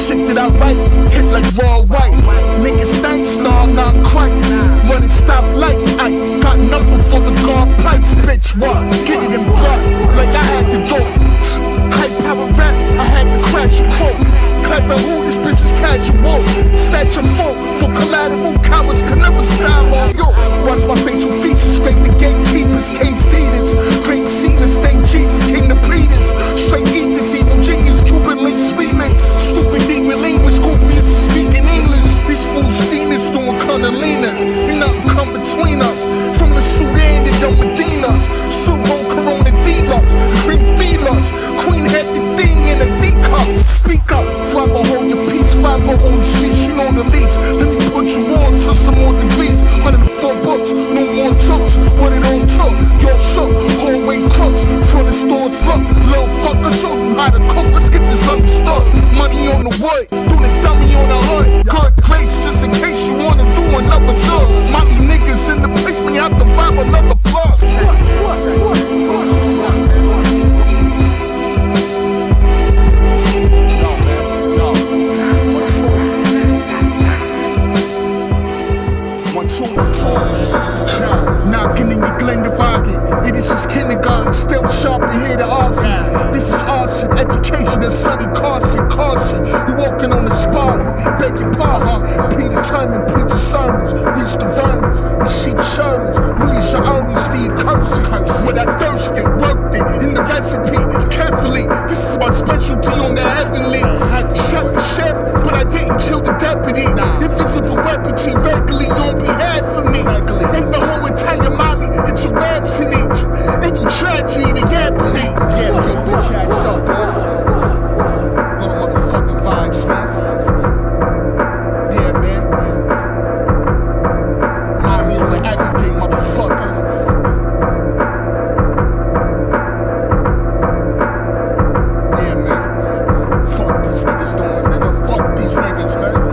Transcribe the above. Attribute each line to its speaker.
Speaker 1: shit that I write hit like raw white. Niggas stank star, not quite. Running stop lights, I got nothing for the guard price. Bitch, what? Get it in blood, like I had to go. High power raps, I had to crash your quote. Clap at who, this bitch is casual. Snatch your phone for collateral, cowards can never style on yo. Watch my face with features, fake the gatekeepers can't see this. Great ceilings, thank Jesus came to breed this. Straight eat this evil genius, Cuban link sweetness. Stupid demon language, goofy is speaking English. These fools fiendish doing cunnilingus. Ain't nothing come between us. From the Sudan to the Medina. Still on Corona D-Lux, cream feelers. Queen had the thing in a D-cup. Speak up, Flava hold your peace. Flava on the streets, you know the least. Let me put you on to some more degrees. 104 books, no more tooks. What it all took, y'all shook. Hallway crooks, front of stores look. Little fucker, show you how to cook. Let's get this understood. Money on the wood, do the dummy on the hood. Good grace, just in case you wanna do another drug. Mommy niggas in the place, we have to rob another plug. Knocking in your Glendivagan. This is kindergarten, still sharp and here to argue. This is arson, education, and Sonny Carson. Caution, you walking on the spot, beg your pardon. Peter Timon, preacher sermons, reach the vermins, the sheep shermans, release your owners, the accursed. But I thirsted, worked it in the recipe, carefully. This is my specialty on the heavenly. Shot the chef, but I didn't kill the deputy. Invisible weaponry regularly on behalf of me. Ain't the whole Italian Molly, it's a rhapsody. Ain't you tragedy, the Yappery. Yeah, big bitch ass up. Little motherfucking vibes, man. Yeah, man. Mommy over everything, motherfucker. Yeah, man. Fuck these niggas, nigga. Fuck these niggas, man.